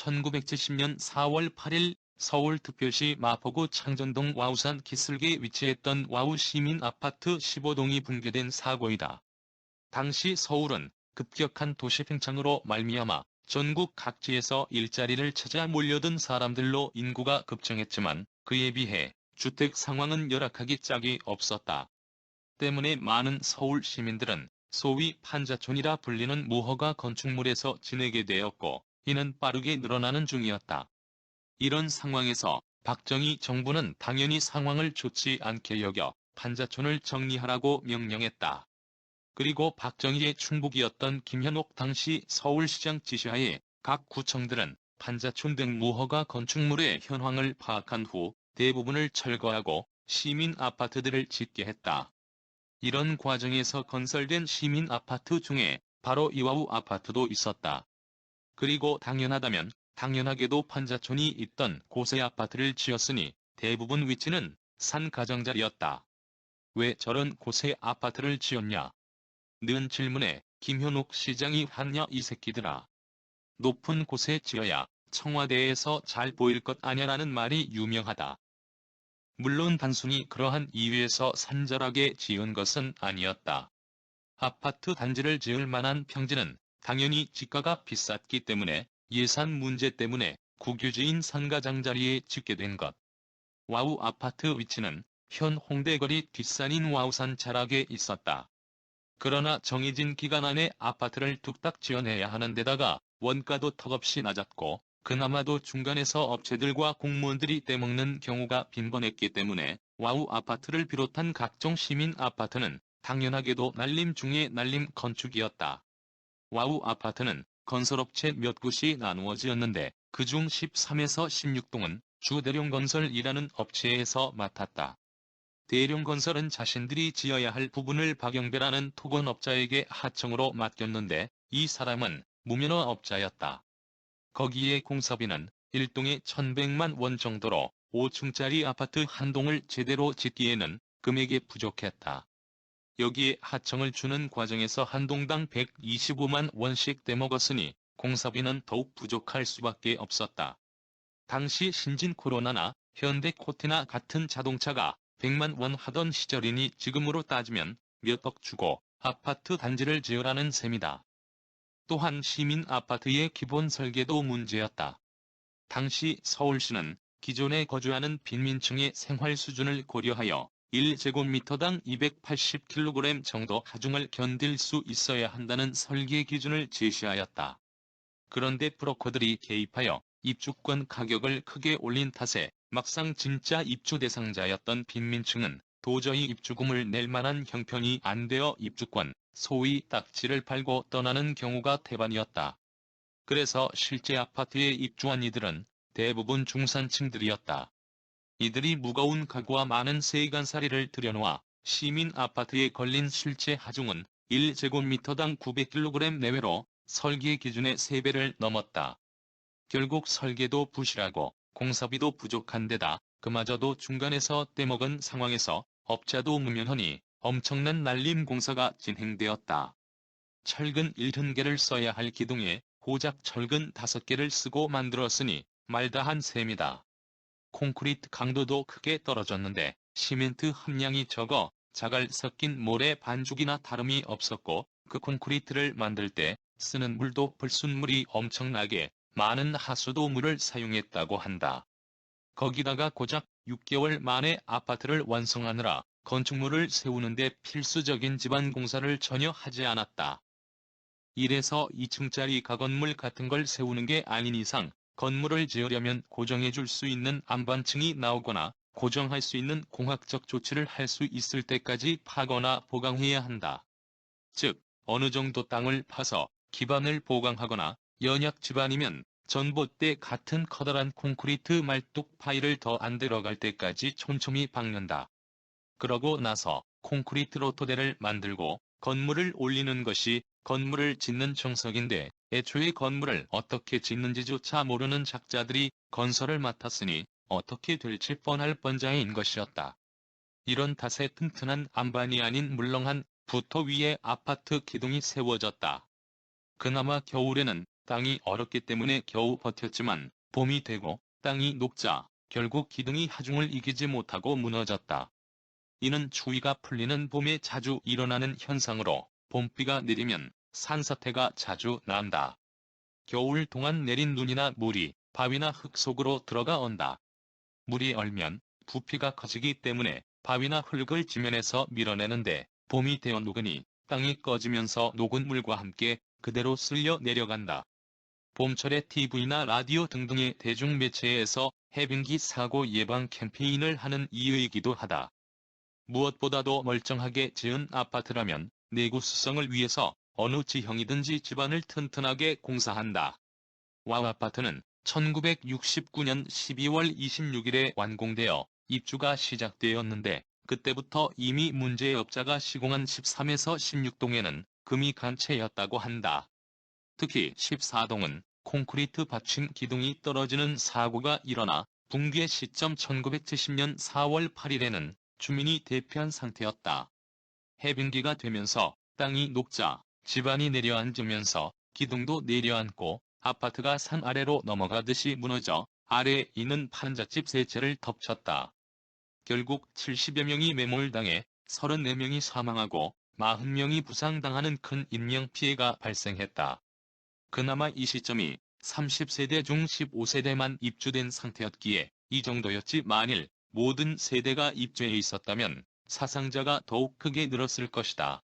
1970년 4월 8일 서울특별시 마포구 창전동 와우산 기슭에 위치했던 와우 시민아파트 15동이 붕괴된 사고이다. 당시 서울은 급격한 도시 팽창으로 말미암아 전국 각지에서 일자리를 찾아 몰려든 사람들로 인구가 급증했지만 그에 비해 주택 상황은 열악하기 짝이 없었다. 때문에 많은 서울 시민들은 소위 판자촌이라 불리는 무허가 건축물에서 지내게 되었고 이는 빠르게 늘어나는 중이었다. 이런 상황에서 박정희 정부는 당연히 상황을 좋지 않게 여겨 판자촌을 정리하라고 명령했다. 그리고 박정희의 충북이었던 김현옥 당시 서울시장 지시하에 각 구청들은 판자촌 등 무허가 건축물의 현황을 파악한 후 대부분을 철거하고 시민 아파트들을 짓게 했다. 이런 과정에서 건설된 시민 아파트 중에 바로 이와우 아파트도 있었다. 그리고 당연하게도 판자촌이 있던 곳에 아파트를 지었으니 대부분 위치는 산 가정자리였다. 왜 저런 곳에 아파트를 지었냐? 는 질문에 김현옥 시장이 하냐 이 새끼들아. 높은 곳에 지어야 청와대에서 잘 보일 것 아냐라는 말이 유명하다. 물론 단순히 그러한 이유에서 산절하게 지은 것은 아니었다. 아파트 단지를 지을 만한 평지는 당연히 지가가 비쌌기 때문에 예산 문제 때문에 국유지인 산가장자리에 짓게 된 것. 와우 아파트 위치는 현 홍대거리 뒷산인 와우산 자락에 있었다. 그러나 정해진 기간 안에 아파트를 뚝딱 지어내야 하는 데다가 원가도 턱없이 낮았고 그나마도 중간에서 업체들과 공무원들이 떼먹는 경우가 빈번했기 때문에 와우 아파트를 비롯한 각종 시민 아파트는 당연하게도 날림 중의 날림 건축이었다. 와우 아파트는 건설업체 몇 곳이 나누어 지었는데 그중 13에서 16동은 주대룡건설이라는 업체에서 맡았다. 대룡건설은 자신들이 지어야 할 부분을 박영배라는 토건업자에게 하청으로 맡겼는데 이 사람은 무면허업자였다. 거기에 공사비는 1동에 1,100만 원 정도로 5층짜리 아파트 한 동을 제대로 짓기에는 금액이 부족했다. 여기에 하청을 주는 과정에서 한 동당 125만 원씩 떼먹었으니 공사비는 더욱 부족할 수밖에 없었다. 당시 신진코로나나 현대코테나 같은 자동차가 100만 원 하던 시절이니 지금으로 따지면 몇 억 주고 아파트 단지를 지으라는 셈이다. 또한 시민 아파트의 기본 설계도 문제였다. 당시 서울시는 기존에 거주하는 빈민층의 생활 수준을 고려하여 1제곱미터당 280kg 정도 하중을 견딜 수 있어야 한다는 설계 기준을 제시하였다. 그런데 브로커들이 개입하여 입주권 가격을 크게 올린 탓에 막상 진짜 입주 대상자였던 빈민층은 도저히 입주금을 낼 만한 형편이 안 되어 입주권, 소위 딱지를 팔고 떠나는 경우가 태반이었다. 그래서 실제 아파트에 입주한 이들은 대부분 중산층들이었다. 이들이 무거운 가구와 많은 세간살이를 들여놓아 시민 아파트에 걸린 실제 하중은 1제곱미터당 900kg 내외로 설계 기준의 3배를 넘었다. 결국 설계도 부실하고 공사비도 부족한 데다 그마저도 중간에서 떼먹은 상황에서 업자도 무면허니 엄청난 날림 공사가 진행되었다. 철근 1톤개를 써야 할 기둥에 고작 철근 5개를 쓰고 만들었으니 말다한 셈이다. 콘크리트 강도도 크게 떨어졌는데 시멘트 함량이 적어 자갈 섞인 모래 반죽이나 다름이 없었고 그 콘크리트를 만들 때 쓰는 물도 불순물이 엄청나게 많은 하수도물을 사용했다고 한다. 거기다가 고작 6개월 만에 아파트를 완성하느라 건축물을 세우는데 필수적인 집안 공사를 전혀 하지 않았다. 이래서 2층짜리 가건물 같은 걸 세우는 게 아닌 이상 건물을 지으려면 고정해 줄 수 있는 안반층이 나오거나 고정할 수 있는 공학적 조치를 할 수 있을 때까지 파거나 보강해야 한다. 즉, 어느 정도 땅을 파서 기반을 보강하거나 연약 집안이면 전봇대 같은 커다란 콘크리트 말뚝 파이를 더 안 들어갈 때까지 촘촘히 박는다. 그러고 나서 콘크리트로 토대를 만들고 건물을 올리는 것이 건물을 짓는 정석인데 애초에 건물을 어떻게 짓는지조차 모르는 작자들이 건설을 맡았으니 어떻게 될지 뻔할 뻔자인 것이었다. 이런 탓에 튼튼한 안반이 아닌 물렁한 부토 위에 아파트 기둥이 세워졌다. 그나마 겨울에는 땅이 얼었기 때문에 겨우 버텼지만 봄이 되고 땅이 녹자 결국 기둥이 하중을 이기지 못하고 무너졌다. 이는 추위가 풀리는 봄에 자주 일어나는 현상으로 봄비가 내리면 산사태가 자주 난다. 겨울 동안 내린 눈이나 물이 바위나 흙 속으로 들어가 온다. 물이 얼면 부피가 커지기 때문에 바위나 흙을 지면에서 밀어내는데 봄이 되어 녹으니 땅이 꺼지면서 녹은 물과 함께 그대로 쓸려 내려간다. 봄철에 TV나 라디오 등등의 대중매체에서 해빙기 사고 예방 캠페인을 하는 이유이기도 하다. 무엇보다도 멀쩡하게 지은 아파트라면 내구수성을 위해서 어느 지형이든지 집안을 튼튼하게 공사한다. 와우 아파트는 1969년 12월 26일에 완공되어 입주가 시작되었는데 그때부터 이미 문제의 업자가 시공한 13에서 16동에는 금이 간 채였다고 한다. 특히 14동은 콘크리트 받침 기둥이 떨어지는 사고가 일어나 붕괴 시점 1970년 4월 8일에는 주민이 대피한 상태였다. 해빙기가 되면서 땅이 녹자 집안이 내려앉으면서 기둥도 내려앉고 아파트가 산 아래로 넘어가듯이 무너져 아래에 있는 판잣집 세 채를 덮쳤다. 결국 70여 명이 매몰당해 34명이 사망하고 40명이 부상당하는 큰 인명피해가 발생했다. 그나마 이 시점이 30세대 중 15세대만 입주된 상태였기에 이 정도였지 만일 모든 세대가 입주해 있었다면 사상자가 더욱 크게 늘었을 것이다.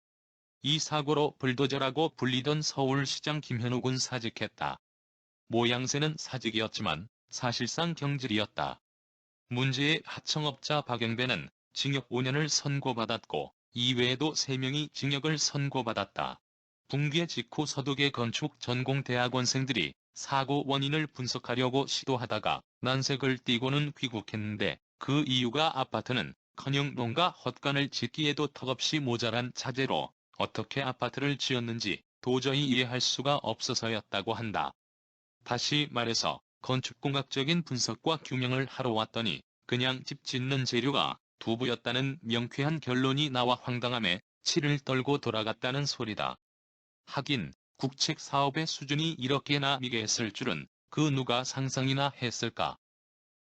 이 사고로 불도저라고 불리던 서울시장 김현욱은 사직했다. 모양새는 사직이었지만 사실상 경질이었다. 문제의 하청업자 박영배는 징역 5년을 선고받았고 이외에도 3명이 징역을 선고받았다. 붕괴 직후 서독의 건축 전공대학원생들이 사고 원인을 분석하려고 시도하다가 난색을 띠고는 귀국했는데 그 이유가 아파트는 커녕 농가 헛간을 짓기에도 턱없이 모자란 자재로 어떻게 아파트를 지었는지 도저히 이해할 수가 없어서였다고 한다. 다시 말해서 건축공학적인 분석과 규명을 하러 왔더니 그냥 집 짓는 재료가 두부였다는 명쾌한 결론이 나와 황당함에 치를 떨고 돌아갔다는 소리다. 하긴 국책 사업의 수준이 이렇게나 미개했을 줄은 그 누가 상상이나 했을까.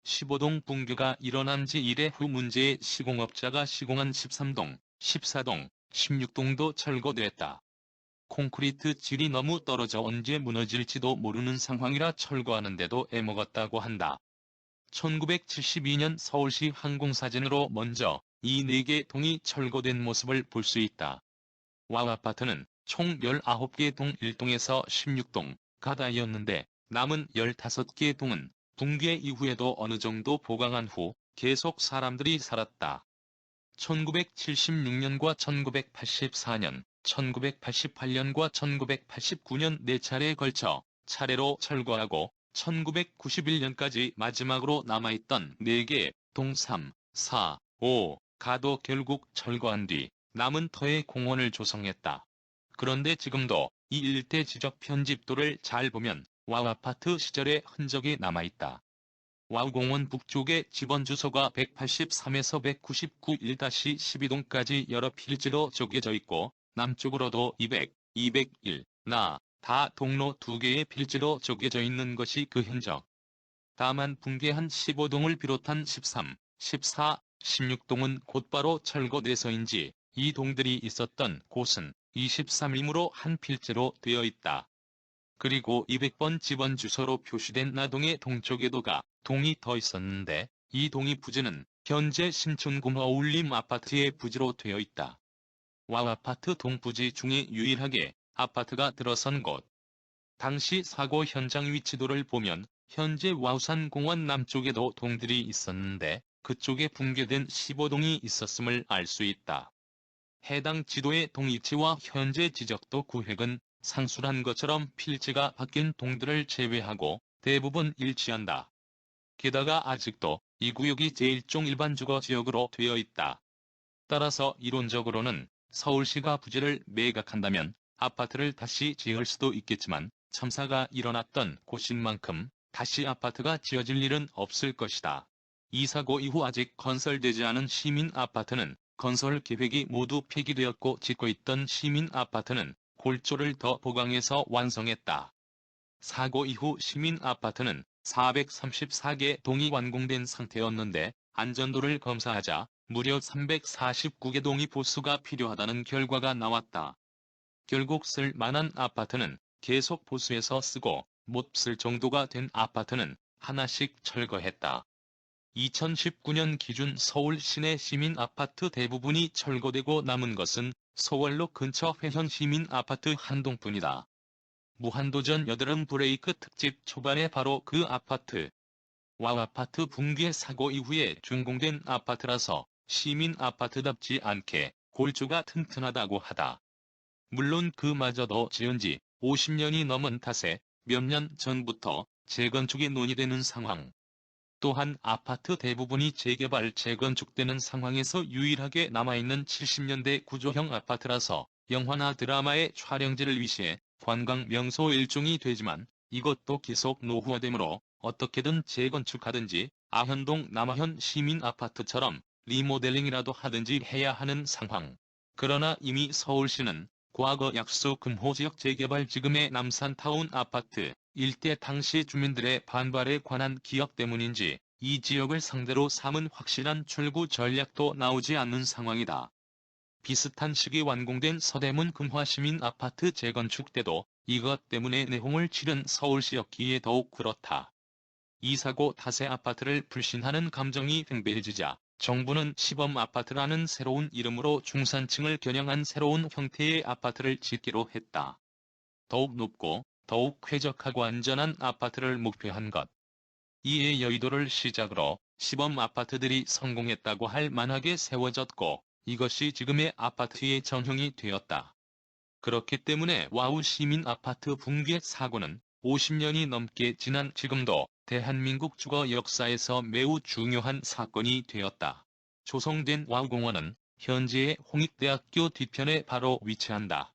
15동 붕괴가 일어난 지 1회 후 문제의 시공업자가 시공한 13동, 14동, 16동도 철거됐다. 콘크리트 질이 너무 떨어져 언제 무너질지도 모르는 상황이라 철거하는데도 애먹었다고 한다. 1972년 서울시 항공사진으로 먼저 이 4개 동이 철거된 모습을 볼 수 있다. 와우 아파트는 총 19개 동 1동에서 16동 가다이었는데 남은 15개 동은 붕괴 이후에도 어느 정도 보강한 후 계속 사람들이 살았다. 1976년과 1984년, 1988년과 1989년 4차례에 걸쳐 차례로 철거하고 1991년까지 마지막으로 남아있던 4개 동 3, 4, 5 가도 결국 철거한 뒤 남은 터에 공원을 조성했다. 그런데 지금도 이 일대 지적 편집도를 잘 보면 와우 아파트 시절의 흔적이 남아있다. 와우공원 북쪽에 집원 주소가 183에서 199 1-12동까지 여러 필지로 쪼개져 있고 남쪽으로도 200, 201, 다 동로 2개의 필지로 쪼개져 있는 것이 그 흔적. 다만 붕괴한 15동을 비롯한 13, 14, 16동은 곧바로 철거돼서인지 이 동들이 있었던 곳은 23임으로 한 필지로 되어 있다. 그리고 200번 집원 주소로 표시된 나동의 동쪽에도가 동이 더 있었는데 이 동이 부지는 현재 신촌구 어울림 아파트의 부지로 되어 있다. 와우 아파트 동부지 중에 유일하게 아파트가 들어선 곳. 당시 사고 현장 위치도를 보면 현재 와우산 공원 남쪽에도 동들이 있었는데 그쪽에 붕괴된 15동이 있었음을 알 수 있다. 해당 지도의 동위치와 현재 지적도 구획은 상술한 것처럼 필지가 바뀐 동들을 제외하고 대부분 일치한다. 게다가 아직도 이 구역이 제1종 일반주거지역으로 되어 있다. 따라서 이론적으로는 서울시가 부지를 매각한다면 아파트를 다시 지을 수도 있겠지만 참사가 일어났던 곳인 만큼 다시 아파트가 지어질 일은 없을 것이다. 이 사고 이후 아직 건설되지 않은 시민 아파트는 건설 계획이 모두 폐기되었고 짓고 있던 시민 아파트는 골조를 더 보강해서 완성했다. 사고 이후 시민 아파트는 434개 동이 완공된 상태였는데 안전도를 검사하자 무려 349개 동이 보수가 필요하다는 결과가 나왔다. 결국 쓸 만한 아파트는 계속 보수해서 쓰고 못 쓸 정도가 된 아파트는 하나씩 철거했다. 2019년 기준 서울 시내 시민 아파트 대부분이 철거되고 남은 것은 서월로 근처 회현 시민 아파트 한 동뿐이다. 무한도전 여드름 브레이크 특집 초반에 바로 그 아파트. 아파트 붕괴 사고 이후에 준공된 아파트라서 시민 아파트답지 않게 골조가 튼튼하다고 하다. 물론 그마저도 지은 지 50년이 넘은 탓에 몇 년 전부터 재건축이 논의되는 상황. 또한 아파트 대부분이 재개발 재건축되는 상황에서 유일하게 남아있는 70년대 구조형 아파트라서 영화나 드라마의 촬영지를 위시해 관광 명소 일종이 되지만 이것도 계속 노후화되므로 어떻게든 재건축하든지 아현동 남아현 시민아파트처럼 리모델링이라도 하든지 해야 하는 상황. 그러나 이미 서울시는 과거 약수 금호지역 재개발 지금의 남산타운 아파트 일대 당시 주민들의 반발에 관한 기억 때문인지 이 지역을 상대로 삼은 확실한 출구 전략도 나오지 않는 상황이다. 비슷한 시기 완공된 서대문 금화시민 아파트 재건축 때도 이것 때문에 내홍을 치른 서울시였기에 더욱 그렇다. 이 사고 탓에 아파트를 불신하는 감정이 팽배해지자 정부는 시범아파트라는 새로운 이름으로 중산층을 겨냥한 새로운 형태의 아파트를 짓기로 했다. 더욱 높고 더욱 쾌적하고 안전한 아파트를 목표한 것. 이에 여의도를 시작으로 시범 아파트들이 성공했다고 할 만하게 세워졌고 이것이 지금의 아파트의 전형이 되었다. 그렇기 때문에 와우 시민 아파트 붕괴 사고는 50년이 넘게 지난 지금도 대한민국 주거 역사에서 매우 중요한 사건이 되었다. 조성된 와우공원은 현재의 홍익대학교 뒤편에 바로 위치한다.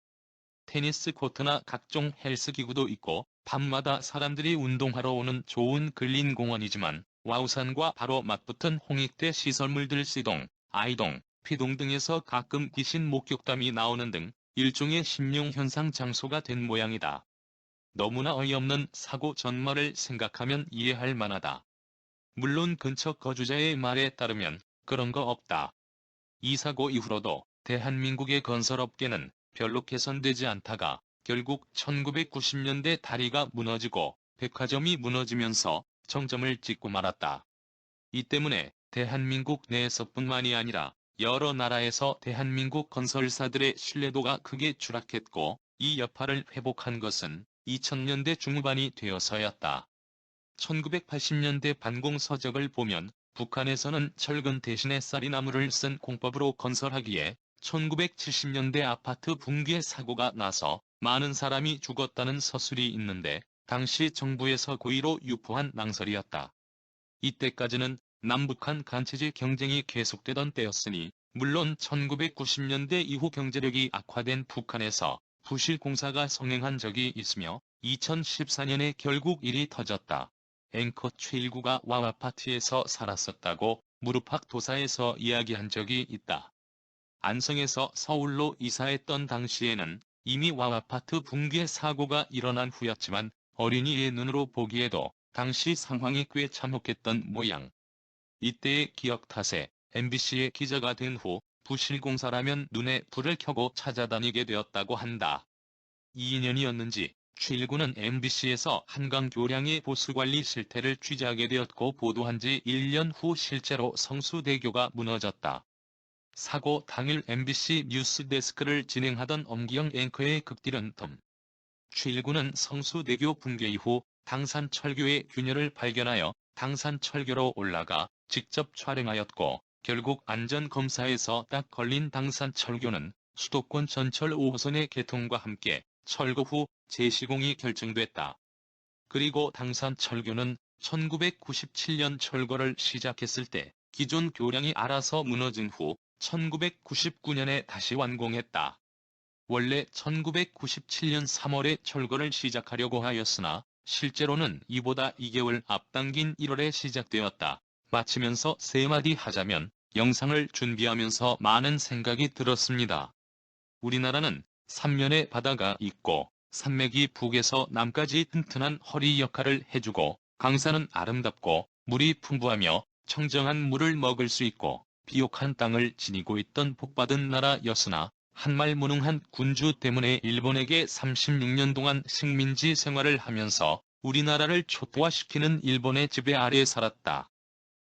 테니스 코트나 각종 헬스기구도 있고 밤마다 사람들이 운동하러 오는 좋은 근린 공원이지만 와우산과 바로 맞붙은 홍익대 시설물들 C동, I동, P동 등에서 가끔 귀신 목격담이 나오는 등 일종의 심룡현상 장소가 된 모양이다. 너무나 어이없는 사고 전말을 생각하면 이해할 만하다. 물론 근처 거주자의 말에 따르면 그런 거 없다. 이 사고 이후로도 대한민국의 건설업계는 별로 개선되지 않다가 결국 1990년대 다리가 무너지고 백화점이 무너지면서 정점을 찍고 말았다. 이 때문에 대한민국 내에서뿐만이 아니라 여러 나라에서 대한민국 건설사들의 신뢰도가 크게 추락했고 이 여파를 회복한 것은 2000년대 중후반이 되어서였다. 1980년대 반공 서적을 보면 북한에서는 철근 대신에 쌀이나무를 쓴 공법으로 건설하기에 1970년대 아파트 붕괴 사고가 나서 많은 사람이 죽었다는 서술이 있는데 당시 정부에서 고의로 유포한 낭설이었다. 이때까지는 남북한 간체지 경쟁이 계속되던 때였으니 물론 1990년대 이후 경제력이 악화된 북한에서 부실공사가 성행한 적이 있으며 2014년에 결국 일이 터졌다. 앵커 최일구가 와아파트에서 살았었다고 무릎팍 도사에서 이야기한 적이 있다. 안성에서 서울로 이사했던 당시에는 이미 와아파트 붕괴 사고가 일어난 후였지만 어린이의 눈으로 보기에도 당시 상황이 꽤 참혹했던 모양. 이때의 기억 탓에 MBC의 기자가 된 후 부실공사라면 눈에 불을 켜고 찾아다니게 되었다고 한다. 이 인연이었는지 최일구는 MBC에서 한강 교량의 보수관리 실태를 취재하게 되었고 보도한 지 1년 후 실제로 성수대교가 무너졌다. 사고 당일 MBC 뉴스데스크를 진행하던 엄기영 앵커의 극딜은 덤. 최일구는 성수대교 붕괴 이후 당산철교의 균열을 발견하여 당산철교로 올라가 직접 촬영하였고 결국 안전검사에서 딱 걸린 당산철교는 수도권 전철 5호선의 개통과 함께 철거 후 재시공이 결정됐다. 그리고 당산철교는 1997년 철거를 시작했을 때 기존 교량이 알아서 무너진 후 1999년에 다시 완공했다. 원래 1997년 3월에 철거를 시작하려고 하였으나 실제로는 이보다 2개월 앞당긴 1월에 시작되었다. 마치면서 세 마디 하자면 영상을 준비하면서 많은 생각이 들었습니다. 우리나라는 삼면에 바다가 있고 산맥이 북에서 남까지 튼튼한 허리 역할을 해주고 강산은 아름답고 물이 풍부하며 청정한 물을 먹을 수 있고 비옥한 땅을 지니고 있던 복받은 나라였으나 한말무능한 군주 때문에 일본에게 36년 동안 식민지 생활을 하면서 우리나라를 초토화시키는 일본의 지배 아래 살았다.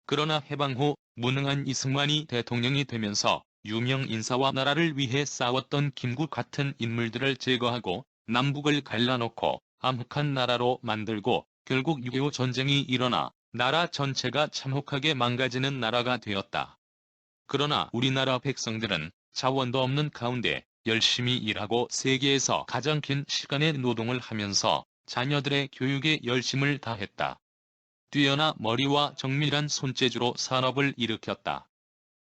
그러나 해방 후 무능한 이승만이 대통령이 되면서 유명 인사와 나라를 위해 싸웠던 김구 같은 인물들을 제거하고 남북을 갈라놓고 암흑한 나라로 만들고 결국 6.25 전쟁이 일어나 나라 전체가 참혹하게 망가지는 나라가 되었다. 그러나 우리나라 백성들은 자원도 없는 가운데 열심히 일하고 세계에서 가장 긴 시간의 노동을 하면서 자녀들의 교육에 열심을 다했다. 뛰어난 머리와 정밀한 손재주로 산업을 일으켰다.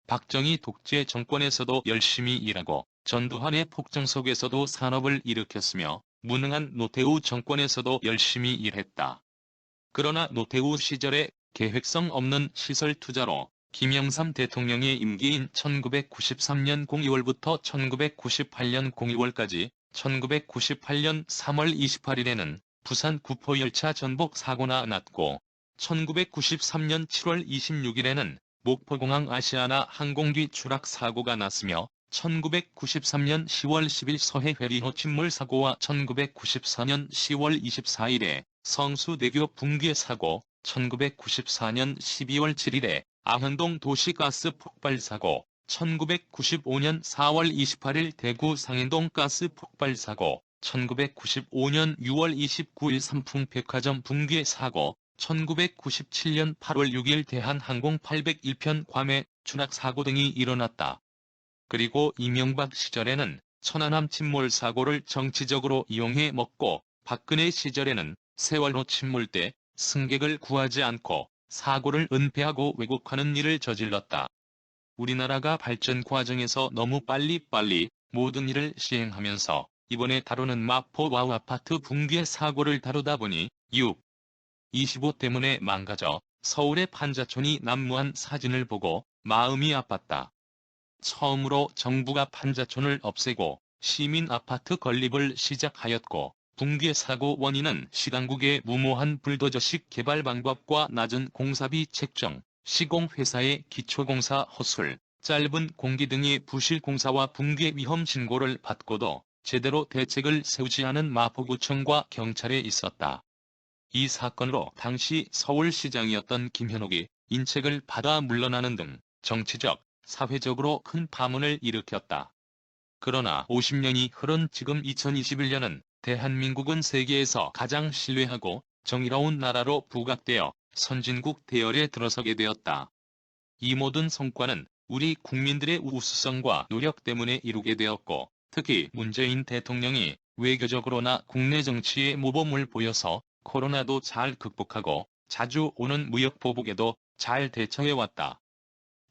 박정희 독재 정권에서도 열심히 일하고 전두환의 폭정 속에서도 산업을 일으켰으며 무능한 노태우 정권에서도 열심히 일했다. 그러나 노태우 시절에 계획성 없는 시설 투자로 김영삼 대통령의 임기인 1993년 02월부터 1998년 02월까지 1998년 3월 28일에는 부산 구포열차 전복 사고가 났고 1993년 7월 26일에는 목포공항 아시아나 항공기 추락 사고가 났으며 1993년 10월 10일 서해 회리호 침몰 사고와 1994년 10월 24일에 성수대교 붕괴 사고, 1994년 12월 7일에 아현동 도시가스 폭발 사고, 1995년 4월 28일 대구 상인동 가스 폭발 사고, 1995년 6월 29일 삼풍백화점 붕괴 사고, 1997년 8월 6일 대한항공 801편 괌해 추락 사고 등이 일어났다. 그리고 이명박 시절에는 천안함 침몰 사고를 정치적으로 이용해 먹고 박근혜 시절에는 세월호 침몰 때 승객을 구하지 않고 사고를 은폐하고 왜곡하는 일을 저질렀다. 우리나라가 발전 과정에서 너무 빨리빨리 모든 일을 시행하면서 이번에 다루는 마포 와우 아파트 붕괴 사고를 다루다 보니 6.25 때문에 망가져 서울의 판자촌이 난무한 사진을 보고 마음이 아팠다. 처음으로 정부가 판자촌을 없애고 시민 아파트 건립을 시작하였고 붕괴 사고 원인은 시당국의 무모한 불도저식 개발 방법과 낮은 공사비 책정, 시공회사의 기초공사 허술, 짧은 공기 등의 부실 공사와 붕괴 위험 신고를 받고도 제대로 대책을 세우지 않은 마포구청과 경찰에 있었다. 이 사건으로 당시 서울시장이었던 김현옥이 인책을 받아 물러나는 등 정치적, 사회적으로 큰 파문을 일으켰다. 그러나 50년이 흐른 지금 2021년은 대한민국은 세계에서 가장 신뢰하고 정의로운 나라로 부각되어 선진국 대열에 들어서게 되었다. 이 모든 성과는 우리 국민들의 우수성과 노력 때문에 이루게 되었고, 특히 문재인 대통령이 외교적으로나 국내 정치에 모범을 보여서 코로나도 잘 극복하고 자주 오는 무역 보복에도 잘 대처해왔다.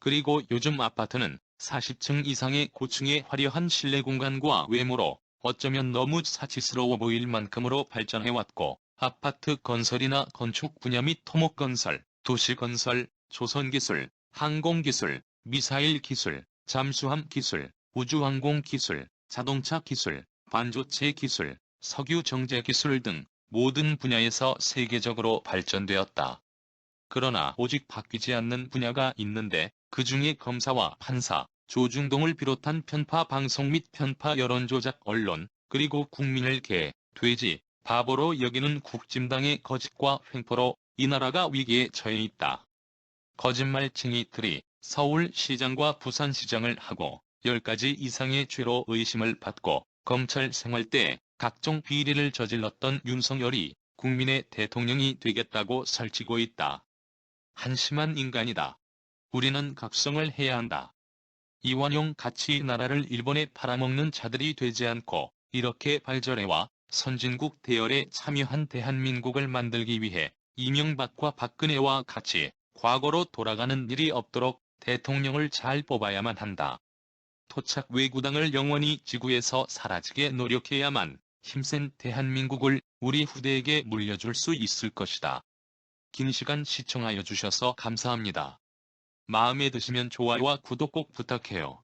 그리고 요즘 아파트는 40층 이상의 고층의 화려한 실내 공간과 외모로 어쩌면 너무 사치스러워 보일 만큼으로 발전해왔고, 아파트 건설이나 건축 분야 및 토목건설, 도시건설, 조선기술, 항공기술, 미사일 기술, 잠수함 기술, 우주항공 기술, 자동차 기술, 반도체 기술, 석유 정제 기술 등 모든 분야에서 세계적으로 발전되었다. 그러나 오직 바뀌지 않는 분야가 있는데 그 중에 검사와 판사, 조중동을 비롯한 편파 방송 및 편파 여론조작 언론, 그리고 국민을 개, 돼지, 바보로 여기는 국진당의 거짓과 횡포로 이 나라가 위기에 처해 있다. 거짓말쟁이들이 서울시장과 부산시장을 하고 10가지 이상의 죄로 의심을 받고 검찰 생활 때 각종 비리를 저질렀던 윤석열이 국민의 대통령이 되겠다고 설치고 있다. 한심한 인간이다. 우리는 각성을 해야 한다. 이완용 같이 나라를 일본에 팔아먹는 자들이 되지 않고 이렇게 발전해와 선진국 대열에 참여한 대한민국을 만들기 위해 이명박과 박근혜와 같이 과거로 돌아가는 일이 없도록 대통령을 잘 뽑아야만 한다. 토착 외구당을 영원히 지구에서 사라지게 노력해야만 힘센 대한민국을 우리 후대에게 물려줄 수 있을 것이다. 긴 시간 시청하여 주셔서 감사합니다. 마음에 드시면 좋아요와 구독 꼭 부탁해요.